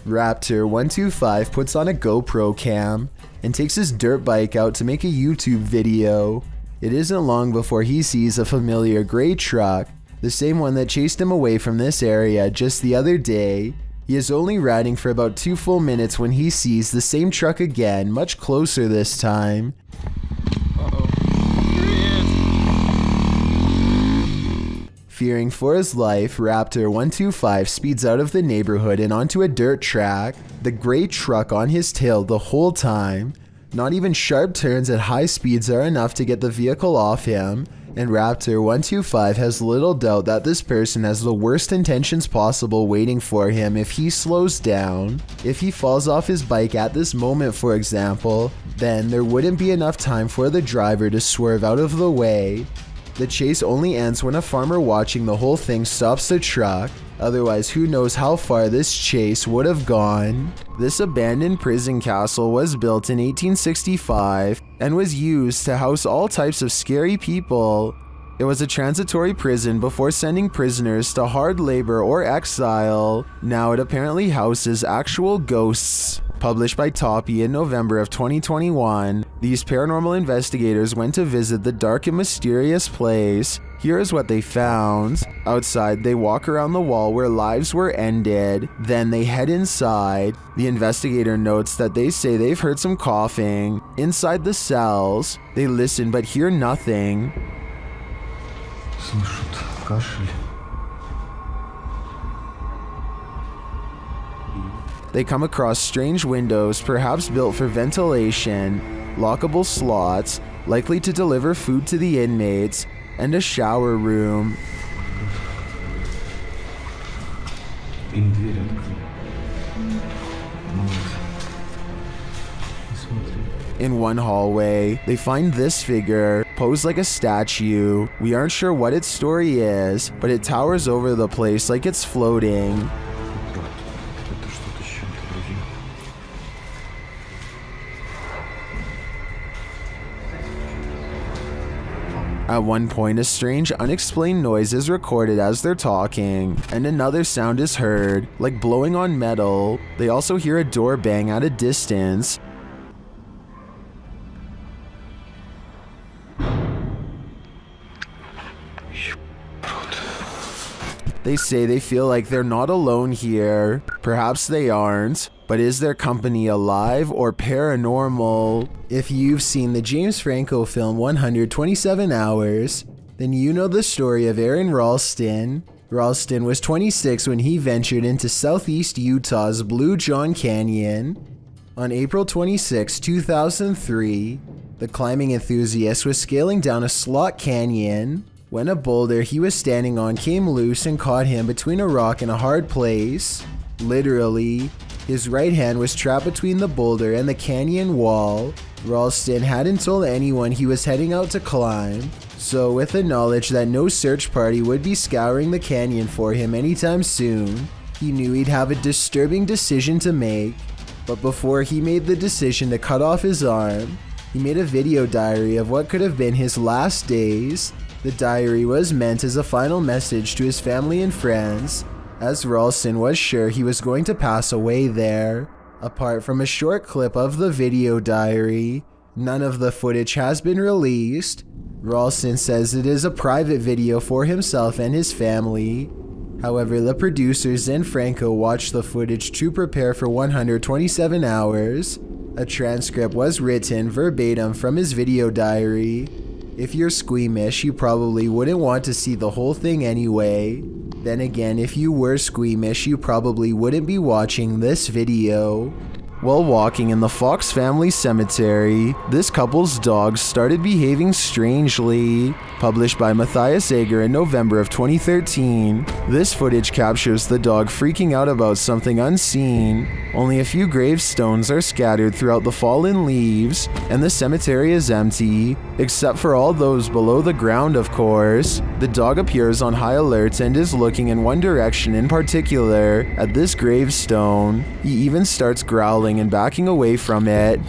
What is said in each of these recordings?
Raptor 125 puts on a GoPro cam and takes his dirt bike out to make a YouTube video. It isn't long before he sees a familiar gray truck, the same one that chased him away from this area just the other day. He is only riding for about 2 full minutes when he sees the same truck again, much closer this time. Uh-oh. Here he is. Fearing for his life, Raptor 125 speeds out of the neighborhood and onto a dirt track, the gray truck on his tail the whole time. Not even sharp turns at high speeds are enough to get the vehicle off him, and Raptor 125 has little doubt that this person has the worst intentions possible waiting for him if he slows down. If he falls off his bike at this moment, for example, then there wouldn't be enough time for the driver to swerve out of the way. The chase only ends when a farmer watching the whole thing stops the truck, otherwise who knows how far this chase would have gone. This abandoned prison castle was built in 1865 and was used to house all types of scary people. It was a transitory prison before sending prisoners to hard labor or exile. Now it apparently houses actual ghosts. Published by Toppy in November of 2021, these paranormal investigators went to visit the dark and mysterious place. Here is what they found. Outside, they walk around the wall where lives were ended. Then they head inside. The investigator notes that they say they've heard some coughing. Inside the cells, they listen but hear nothing. Слышат кашель. They come across strange windows, perhaps built for ventilation, lockable slots, likely to deliver food to the inmates, and a shower room. Им дверь открыли. In one hallway, they find this figure, posed like a statue. We aren't sure what its story is, but it towers over the place like it's floating. At one point, a strange, unexplained noise is recorded as they're talking, and another sound is heard, like blowing on metal. They also hear a door bang at a distance. They say they feel like they're not alone here. Perhaps they aren't, but is their company alive or paranormal? If you've seen the James Franco film 127 Hours, then you know the story of Aaron Ralston. Ralston was 26 when he ventured into southeast Utah's Blue John Canyon. On April 26, 2003, the climbing enthusiast was scaling down a slot canyon when a boulder he was standing on came loose and caught him between a rock and a hard place. Literally, his right hand was trapped between the boulder and the canyon wall. Ralston hadn't told anyone he was heading out to climb, so with the knowledge that no search party would be scouring the canyon for him anytime soon, he knew he'd have a disturbing decision to make. But before he made the decision to cut off his arm, he made a video diary of what could have been his last days. The diary was meant as a final message to his family and friends, as Ralston was sure he was going to pass away there. Apart from a short clip of the video diary, none of the footage has been released. Ralston says it is a private video for himself and his family. However, the producers and Franco watched the footage to prepare for 127 Hours. A transcript was written verbatim from his video diary. If you're squeamish, you probably wouldn't want to see the whole thing anyway. Then again, if you were squeamish, you probably wouldn't be watching this video. While walking in the Fox family cemetery, this couple's dogs started behaving strangely. Published by Matthias Ager in November of 2013, this footage captures the dog freaking out about something unseen. Only a few gravestones are scattered throughout the fallen leaves, and the cemetery is empty, except for all those below the ground, of course. The dog appears on high alert and is looking in one direction in particular, at this gravestone. He even starts growling and backing away from it.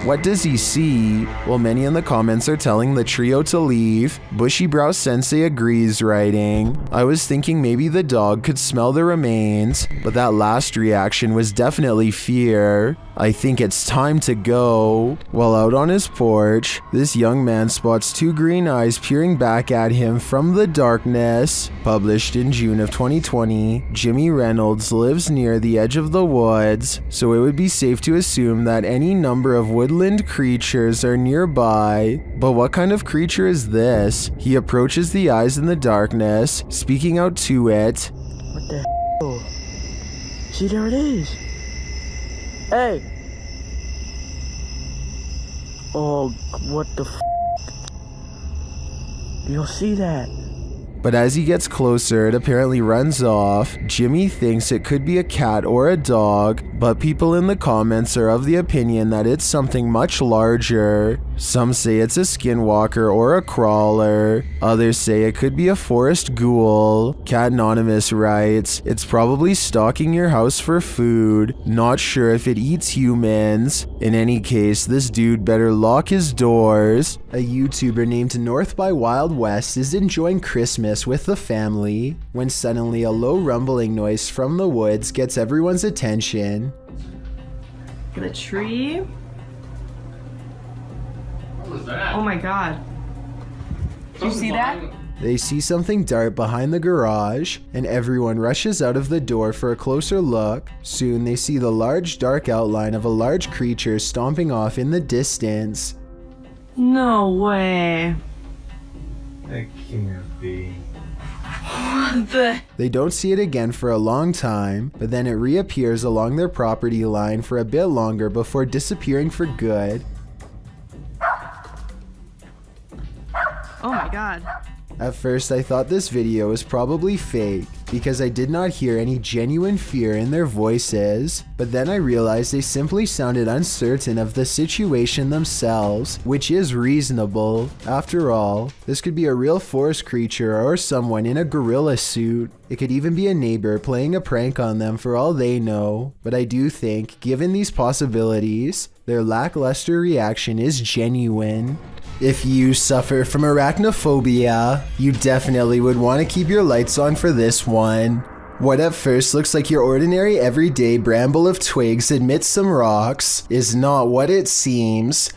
What does he see? Well, many in the comments are telling the trio to leave. Bushy-brow sensei agrees, writing, I was thinking maybe the dog could smell the remains, but that last reaction was definitely fear. I think it's time to go. While out on his porch, this young man spots two green eyes peering back at him from the darkness. Published in June of 2020, Jimmy Reynolds lives near the edge of the woods, so it would be safe to assume that any number of woodland creatures are nearby. But what kind of creature is this? He approaches the eyes in the darkness, speaking out to it. What the hell? See, there it is. Hey! Oh, what the f***? You'll see that. But as he gets closer, it apparently runs off. Jimmy thinks it could be a cat or a dog, but people in the comments are of the opinion that it's something much larger. Some say it's a skinwalker or a crawler. Others say it could be a forest ghoul. Cat Anonymous writes, it's probably stalking your house for food. Not sure if it eats humans. In any case, this dude better lock his doors. A YouTuber named North by Wild West is enjoying Christmas with the family when suddenly a low rumbling noise from the woods gets everyone's attention. The tree? Oh my god. Did you see that? They see something dart behind the garage, and everyone rushes out of the door for a closer look. Soon they see the large dark outline of a large creature stomping off in the distance. No way. That can't be. What the? They don't see it again for a long time, but then it reappears along their property line for a bit longer before disappearing for good. Oh my god. At first I thought this video was probably fake because I did not hear any genuine fear in their voices, but then I realized they simply sounded uncertain of the situation themselves, which is reasonable. After all, this could be a real forest creature or someone in a gorilla suit. It could even be a neighbor playing a prank on them for all they know, but I do think, given these possibilities, their lackluster reaction is genuine. If you suffer from arachnophobia, you definitely would want to keep your lights on for this one. What at first looks like your ordinary everyday bramble of twigs amidst some rocks is not what it seems.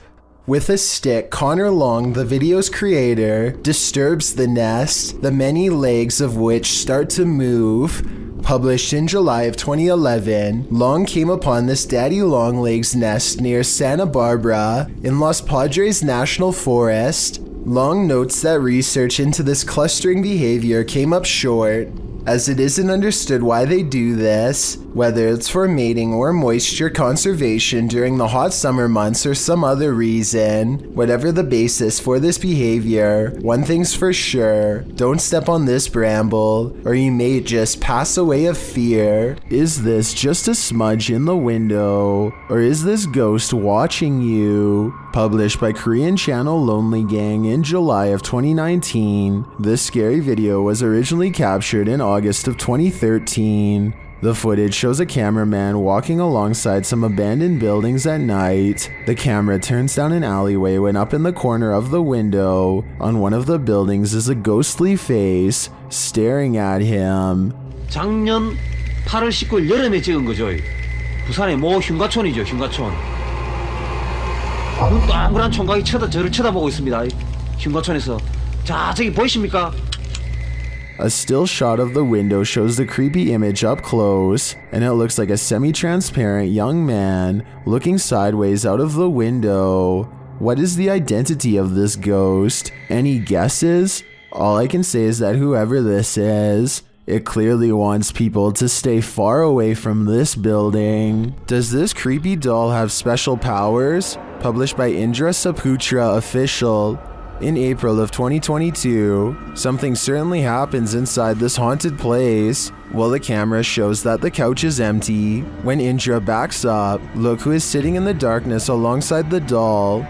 With a stick, Connor Long, the video's creator, disturbs the nest, the many legs of which start to move. Published in July of 2011, Long came upon this daddy longlegs nest near Santa Barbara in Los Padres National Forest. Long notes that research into this clustering behavior came up short, as it isn't understood why they do this, whether it's for mating or moisture conservation during the hot summer months or some other reason. Whatever the basis for this behavior, one thing's for sure, don't step on this bramble, or you may just pass away of fear. Is this just a smudge in the window, or is this ghost watching you? Published by Korean channel Lonely Gang in July of 2019, this scary video was originally captured in August of 2013. The footage shows a cameraman walking alongside some abandoned buildings at night. The camera turns down an alleyway when up in the corner of the window on one of the buildings is a ghostly face staring at him. 작년 8월 19일 여름에 찍은 거죠. 부산의 모 흉가촌이죠, 흉가촌. 눈 동그란 총각이 저를 쳐다보고 있습니다. 흉가촌에서. 자, 저기 보이십니까? A still shot of the window shows the creepy image up close, and it looks like a semi-transparent young man looking sideways out of the window. What is the identity of this ghost? Any guesses? All I can say is that whoever this is, it clearly wants people to stay far away from this building. Does this creepy doll have special powers? Published by Indra Saputra Official. In April of 2022, something certainly happens inside this haunted place. While the camera shows that the couch is empty, when Indra backs up, look who is sitting in the darkness alongside the doll.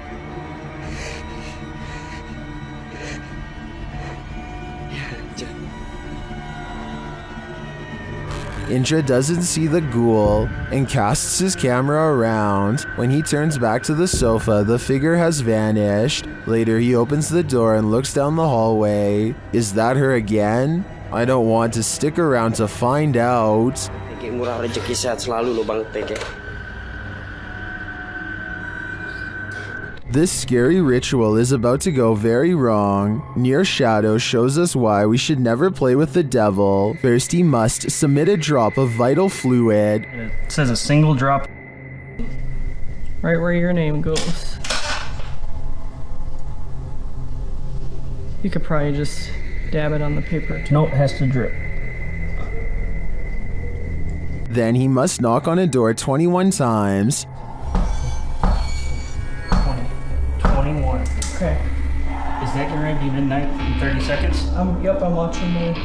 Indra doesn't see the ghoul and casts his camera around. When he turns back to the sofa, the figure has vanished. Later, he opens the door and looks down the hallway. Is that her again? I don't want to stick around to find out. Murah rezeki sehat selalu lo Bang Teke. This scary ritual is about to go very wrong. Near Shadow shows us why we should never play with the devil. First, he must submit a drop of vital fluid. It says a single drop. Right where your name goes. You could probably just dab it on the paper. Nope, has to drip. Then he must knock on a door 21 times. 21. Okay. Is that getting ready to be midnight in 30 seconds? Yep, I'm watching the...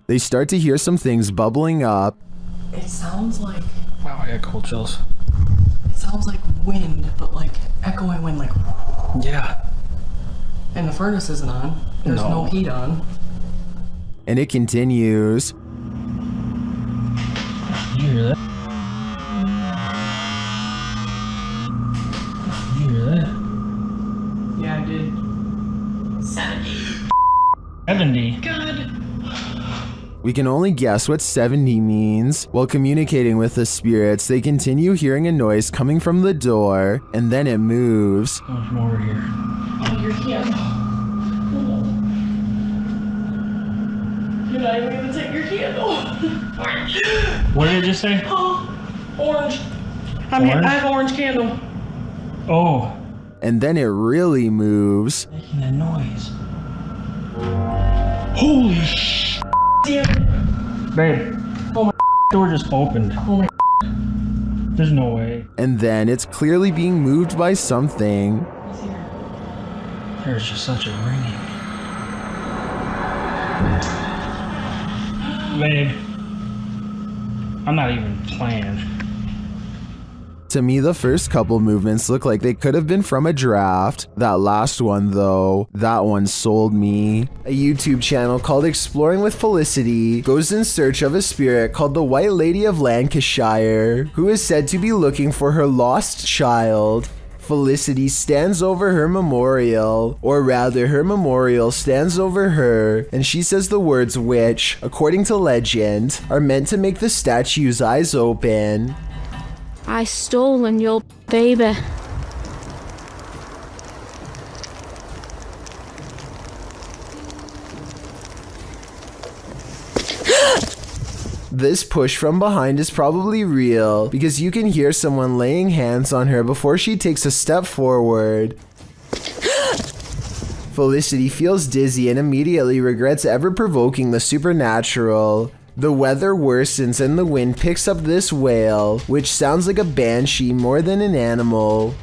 They start to hear some things bubbling up. It sounds like... Wow, I got cold chills. It sounds like wind, but like echoing wind, like... Yeah. And the furnace isn't on. There's no heat on. And it continues. You hear that? You hear that? Yeah, I did. 70. God. We can only guess what 70 means. While communicating with the spirits, they continue hearing a noise coming from the door, and then it moves. There's more over here. Oh, your candle. You're not even gonna take your candle. What did it just say? Oh, orange. I have orange candle. Oh. And then it really moves. Making that noise. Holy sh! Damn. Babe. Oh my door just opened. Oh my. There's no way. And then it's clearly being moved by something. There's just such a ringing. Babe. I'm not even playing. To me, the first couple movements look like they could have been from a draft. That last one, though, that one sold me. A YouTube channel called Exploring with Felicity goes in search of a spirit called the White Lady of Lancashire, who is said to be looking for her lost child. Felicity stands over her memorial, or rather her memorial stands over her, and she says the words which, according to legend, are meant to make the statue's eyes open. I stolen your baby. This push from behind is probably real because you can hear someone laying hands on her before she takes a step forward. Felicity feels dizzy and immediately regrets ever provoking the supernatural. The weather worsens and the wind picks up this wail, which sounds like a banshee more than an animal.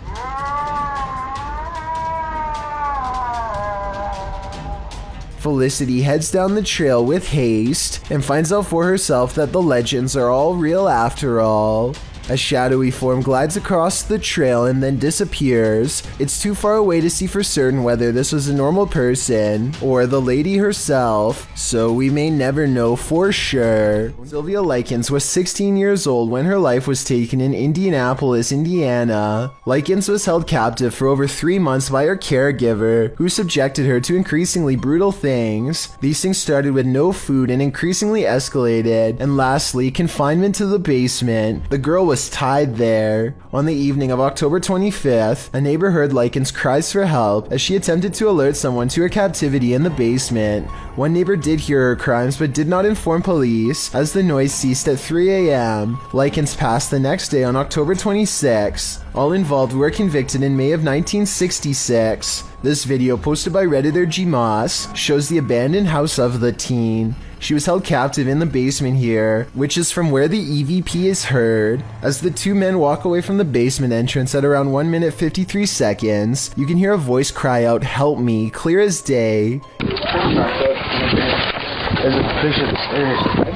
Felicity heads down the trail with haste and finds out for herself that the legends are all real after all. A shadowy form glides across the trail and then disappears. It's too far away to see for certain whether this was a normal person or the lady herself, so we may never know for sure. Sylvia Lyens was 16 years old when her life was taken in Indianapolis, Indiana. Lyens was held captive for over 3 months by her caregiver, who subjected her to increasingly brutal things. These things started with no food and increasingly escalated, and lastly, confinement to the basement. The girl was tied there. On the evening of October 25th, a neighbor heard Lyens' cries for help as she attempted to alert someone to her captivity in the basement. One neighbor did hear her cries but did not inform police as the noise ceased at 3 a.m. Lyens passed the next day on October 26. All involved were convicted in May of 1966. This video, posted by Redditor G. Moss, shows the abandoned house of the teen. She was held captive in the basement here, which is from where the EVP is heard. As the two men walk away from the basement entrance at around 1 minute 53 seconds, you can hear a voice cry out, "Help me," clear as day.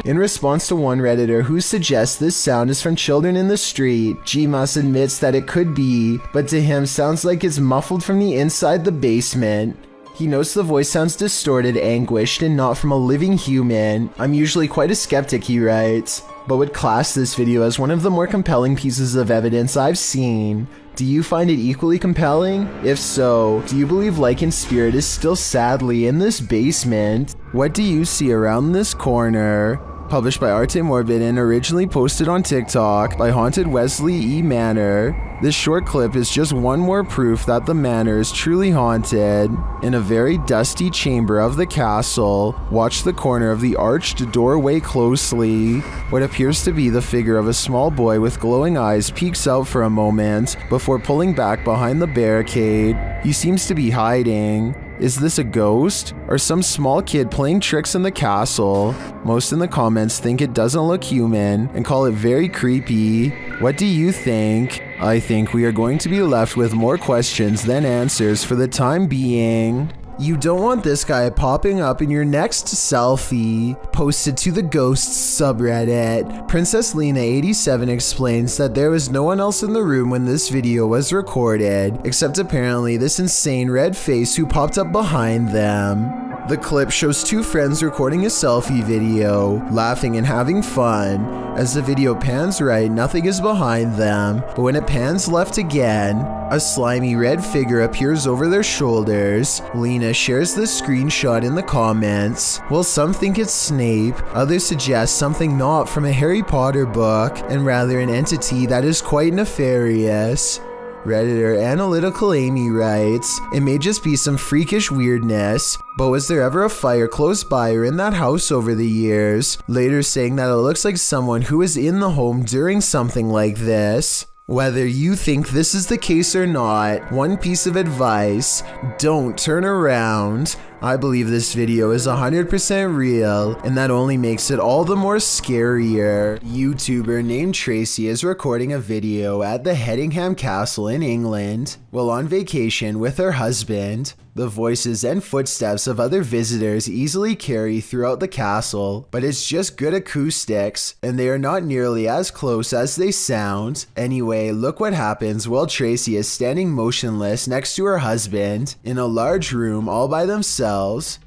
In response to one Redditor who suggests this sound is from children in the street, G-Mas admits that it could be, but to him sounds like it's muffled from the inside the basement. He notes the voice sounds distorted, anguished, and not from a living human. I'm usually quite a skeptic, he writes. but would class this video as one of the more compelling pieces of evidence I've seen. Do you find it equally compelling? If so, do you believe Lycan's spirit is still sadly in this basement? What do you see around this corner? Published by Arte Morbid and originally posted on TikTok by Haunted Wesley Manor. This short clip is just one more proof that the manor is truly haunted. In a very dusty chamber of the castle, watch the corner of the arched doorway closely. What appears to be the figure of a small boy with glowing eyes peeks out for a moment before pulling back behind the barricade. He seems to be hiding. Is this a ghost? Or some small kid playing tricks in the castle? Most in the comments think it doesn't look human and call it very creepy. What do you think? I think we are going to be left with more questions than answers for the time being. You don't want this guy popping up in your next selfie. Posted to the Ghosts subreddit. Princess Lena 87 explains that there was no one else in the room when this video was recorded, except apparently this insane red face who popped up behind them. The clip shows two friends recording a selfie video, laughing and having fun. As the video pans right, nothing is behind them, but when it pans left again, a slimy red figure appears over their shoulders. Lena shares the screenshot in the comments. While some think it's Snape, others suggest something not from a Harry Potter book, and rather an entity that is quite nefarious. Redditor Analytical Amy writes, it may just be some freakish weirdness, but was there ever a fire close by or in that house over the years? Later saying that it looks like someone who was in the home during something like this. Whether you think this is the case or not, one piece of advice, don't turn around. I believe this video is 100% real, and that only makes it all the more scarier. YouTuber named Tracy is recording a video at the Hingham Castle in England while on vacation with her husband. The voices and footsteps of other visitors easily carry throughout the castle, but it's just good acoustics, and they are not nearly as close as they sound. Anyway, look what happens while Tracy is standing motionless next to her husband in a large room all by themselves. Not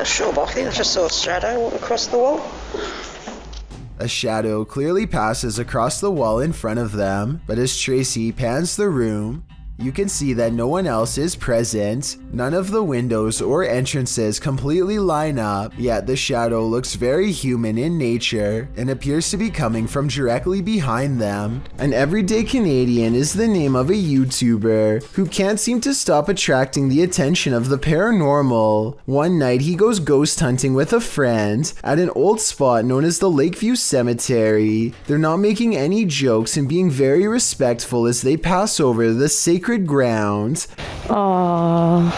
sure, but I think I just saw a shadow walk across the wall. A shadow clearly passes across the wall in front of them, but as Tracy pans the room, you can see that no one else is present. None of the windows or entrances completely line up, yet the shadow looks very human in nature and appears to be coming from directly behind them. An Everyday Canadian is the name of a YouTuber who can't seem to stop attracting the attention of the paranormal. One night he goes ghost hunting with a friend at an old spot known as the Lakeview Cemetery. They're not making any jokes and being very respectful as they pass over the sacred ground. Aww,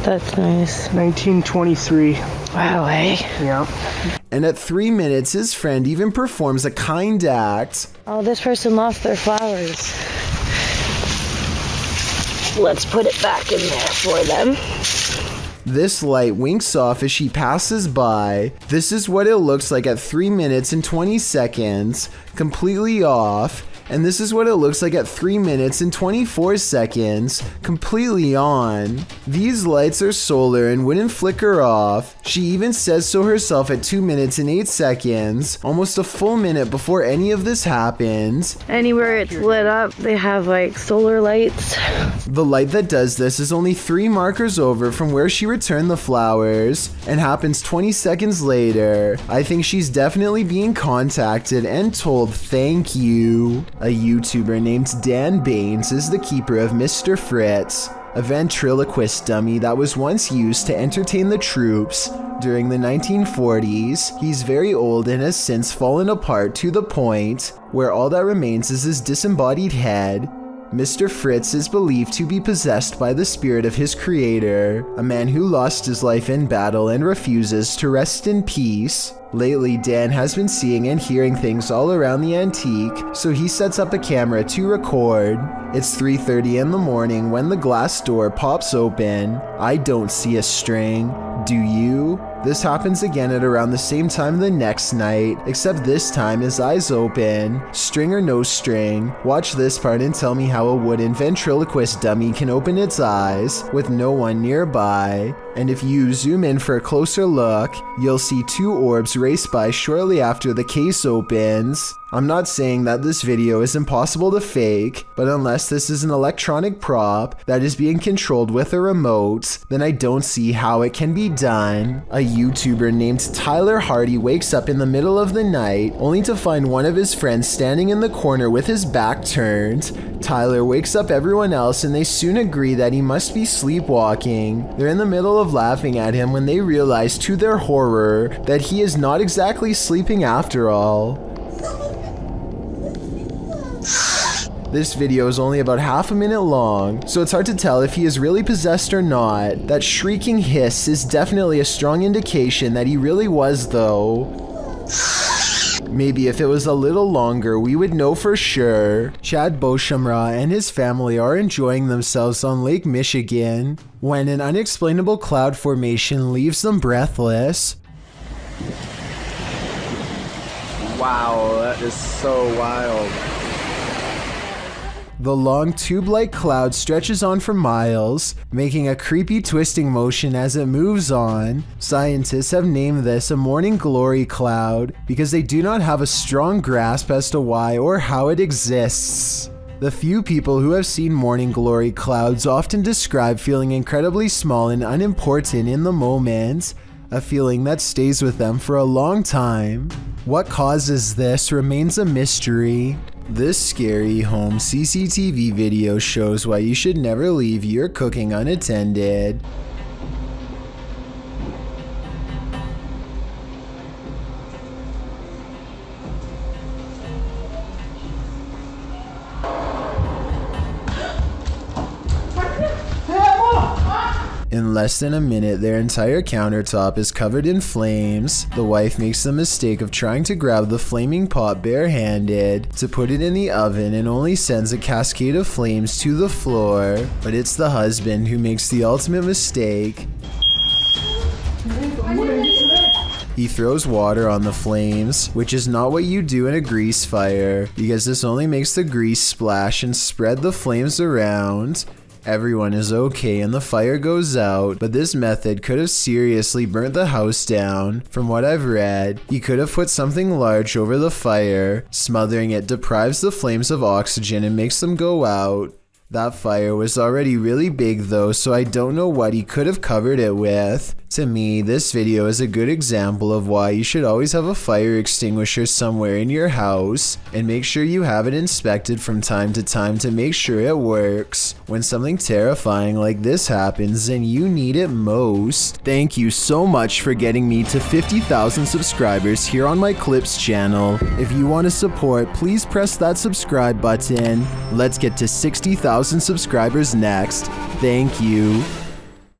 that's nice. 1923. Wow, eh? Yeah. And at 3 minutes, his friend even performs a kind act. Oh, this person lost their flowers. Let's put it back in there for them. This light winks off as she passes by. This is what it looks like at 3 minutes and 20 seconds, completely off. And this is what it looks like at 3 minutes and 24 seconds, completely on. These lights are solar and wouldn't flicker off. She even says so herself at 2 minutes and 8 seconds, almost a full minute before any of this happens. Anywhere it's lit up, they have like solar lights. The light that does this is only 3 markers over from where she returned the flowers and happens 20 seconds later. I think she's definitely being contacted and told thank you. A YouTuber named Dan Baines is the keeper of Mr. Fritz, a ventriloquist dummy that was once used to entertain the troops during the 1940s. He's very old and has since fallen apart to the point where all that remains is his disembodied head. Mr. Fritz is believed to be possessed by the spirit of his creator, a man who lost his life in battle and refuses to rest in peace. Lately, Dan has been seeing and hearing things all around the antique, so he sets up a camera to record. It's 3:30 in the morning when the glass door pops open. I don't see a string. Do you? This happens again at around the same time the next night, except this time his eyes open. String or no string, watch this part and tell me how a wooden ventriloquist dummy can open its eyes with no one nearby. And if you zoom in for a closer look, you'll see two orbs race by shortly after the case opens. I'm not saying that this video is impossible to fake, but unless this is an electronic prop that is being controlled with a remote, then I don't see how it can be done. A YouTuber named Tyler Hardy wakes up in the middle of the night only to find one of his friends standing in the corner with his back turned. Tyler wakes up everyone else and they soon agree that he must be sleepwalking. They're in the middle of laughing at him when they realize to their horror that he is not exactly sleeping after all. This video is only about half a minute long, so it's hard to tell if he is really possessed or not. That shrieking hiss is definitely a strong indication that he really was though. Maybe if it was a little longer, we would know for sure. Chad Beauchamra and his family are enjoying themselves on Lake Michigan when an unexplainable cloud formation leaves them breathless. Wow, that is so wild. The long tube-like cloud stretches on for miles, making a creepy twisting motion as it moves on. Scientists have named this a morning glory cloud because they do not have a strong grasp as to why or how it exists. The few people who have seen morning glory clouds often describe feeling incredibly small and unimportant in the moment, a feeling that stays with them for a long time. What causes this remains a mystery. This scary home CCTV video shows why you should never leave your cooking unattended. In less than a minute, their entire countertop is covered in flames. The wife makes the mistake of trying to grab the flaming pot barehanded to put it in the oven and only sends a cascade of flames to the floor. But it's the husband who makes the ultimate mistake. He throws water on the flames, which is not what you do in a grease fire, because this only makes the grease splash and spread the flames around. Everyone is okay and the fire goes out, but this method could have seriously burnt the house down. From what I've read, he could have put something large over the fire. Smothering it deprives the flames of oxygen and makes them go out. That fire was already really big though, so I don't know what he could have covered it with. To me, this video is a good example of why you should always have a fire extinguisher somewhere in your house, and make sure you have it inspected from time to time to make sure it works when something terrifying like this happens and you need it most. Thank you so much for getting me to 50,000 subscribers here on my Clips channel. If you want to support, please press that subscribe button. Let's get to 60,000 subscribers next. Thank you.